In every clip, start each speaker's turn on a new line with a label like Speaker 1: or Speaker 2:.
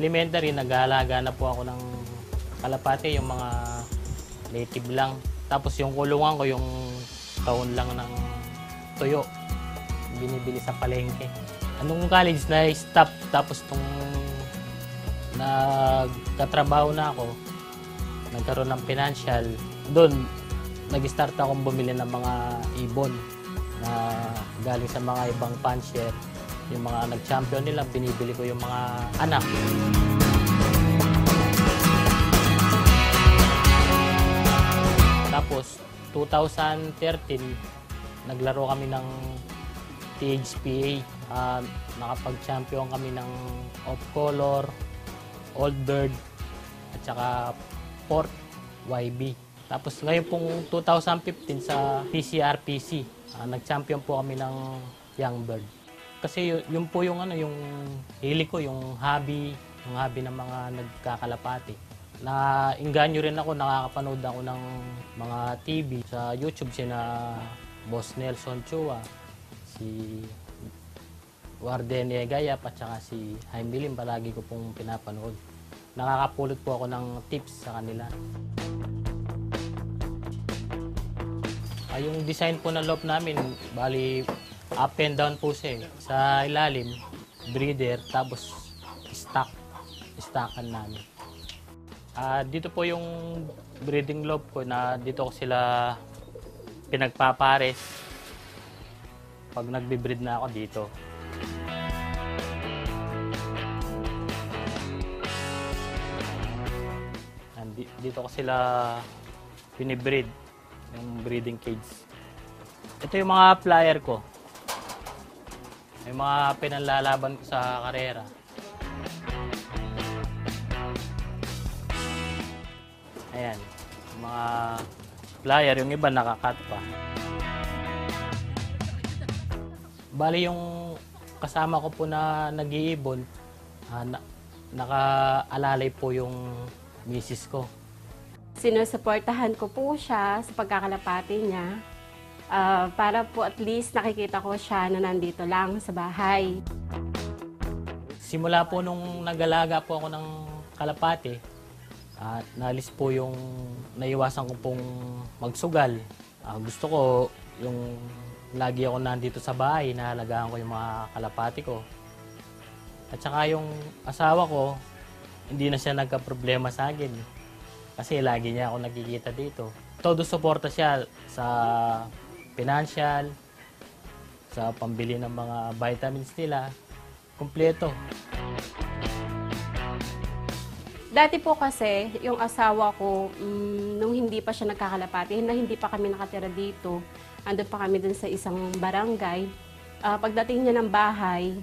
Speaker 1: elementary, nag-aalaga na po ako ng kalapate, yung mga native lang. Tapos yung kulungan ko, yung taon lang ng tuyo, binibili sa palengke. Anong college na-stop, tapos nung nagkatrabaho na ako, nagkaroon ng financial, doon nag-start akong bumili ng mga ibon na galing sa mga ibang fancier. Yung mga nag-champion nila, binibili ko yung mga anak. Tapos, 2013, naglaro kami ng THPA. Nakapag-champion kami ng Off Color, Old Bird, at saka Port YB. Tapos ngayon pong 2015 sa TCRPC, nag-champion po kami ng Young Bird. Kasi yun po yung yung hili ko, yung hobby ng mga nagkakalapati. Nainganyo rin ako, nakakapanood ako ng mga TV sa YouTube, sina Boss Nelson Chua, si Wardene Gayap, at saka si Jaime Lim, palagi ko pong pinapanood. Nakakapulot po ako ng tips sa kanila. Yung design po ng loft namin, bali up and down po siya. Sa ilalim, breeder, tapos stockan namin. Dito po yung breeding loft ko, na dito ko sila pinagpapares pag nagbe-breed na ako dito. Dito ko sila pinibreed, yung breeding cage. Ito yung mga flyer ko. May mga pinanlalaban ko sa karera. Ayan, yung mga flyer, yung iba nakakat pa. Bali yung kasama ko po na nag-iibon, nakaalalay po yung misis ko.
Speaker 2: Sinusuportahan ko po siya sa pagkakalapati niya para po at least nakikita ko siya na nandito lang sa bahay.
Speaker 1: Simula po nung nag-alaga po ako ng kalapati, at naalis po yung naiwasan ko pong magsugal. Gusto ko yung lagi ako nandito sa bahay, naalagaan ko yung mga kalapati ko. At saka yung asawa ko, hindi na siya nagka-problema sa akin. Kasi lagi niya ako nakikita dito. Todo suporta siya sa financial, sa pambili ng mga vitamins nila. Kumpleto.
Speaker 2: Dati po kasi, yung asawa ko, nung hindi pa siya nagkakalapati, na hindi pa kami nakatira dito, andun pa kami dun sa isang barangay. Pagdating niya ng bahay,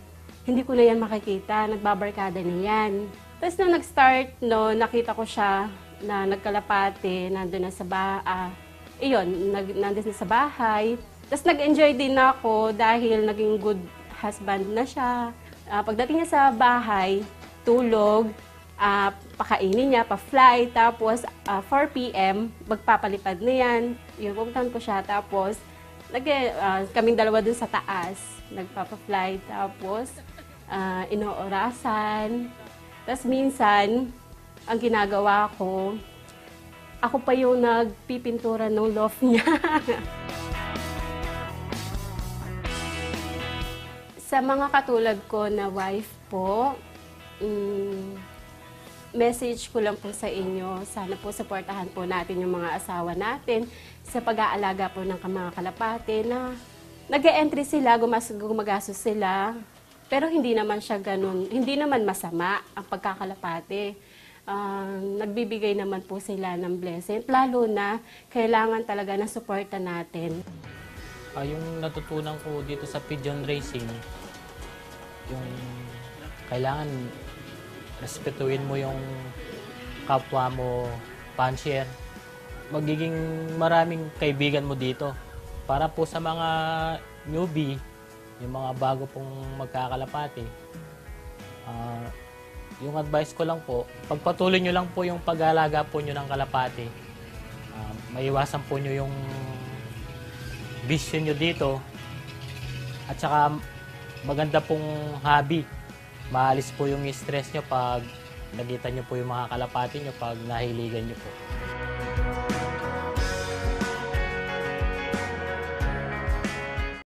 Speaker 2: hindi ko na yan makikita, nagbabarkada na yan. Tapos nung nag-start, nakita ko siya na nagkalapati, nandun na sa bahay. Nandun na sa bahay. Tapos nag-enjoy din ako dahil naging good husband na siya. Pagdating niya sa bahay, tulog, pakainin niya, pa-fly, tapos 4 p.m., magpapalipad na yan. Yung pumuntahan ko siya, tapos kaming dalawa dun sa taas, nagpapa-fly, tapos inoorasan. Tapos minsan, ang ginagawa ko, ako pa yung nagpipintura ng loft niya. Sa mga katulad ko na wife po, message ko lang po sa inyo, sana po supportahan po natin yung mga asawa natin sa pag-aalaga po ng mga kalapate na nag-e-entry sila, gumagastos sila, pero hindi naman siya ganun, hindi naman masama ang pagkakalapate. Nagbibigay naman po sila ng blessing, lalo na kailangan talaga na suporta natin.
Speaker 1: Yung natutunan ko dito sa pigeon racing, yung kailangan respetuhin mo yung kapwa mo fancier. Magiging maraming kaibigan mo dito. Para po sa mga newbie, yung mga bago pong magkakalapati, yung advice ko lang po, pagpatuloy nyo lang po yung pag-aalaga po nyo ng kalapati. Maiwasan po nyo yung bisyo nyo dito. At saka maganda pong hobby. Maalis po yung stress nyo pag Lagitan niyo po yung mga kalapati niyo pag nahiligan niyo po.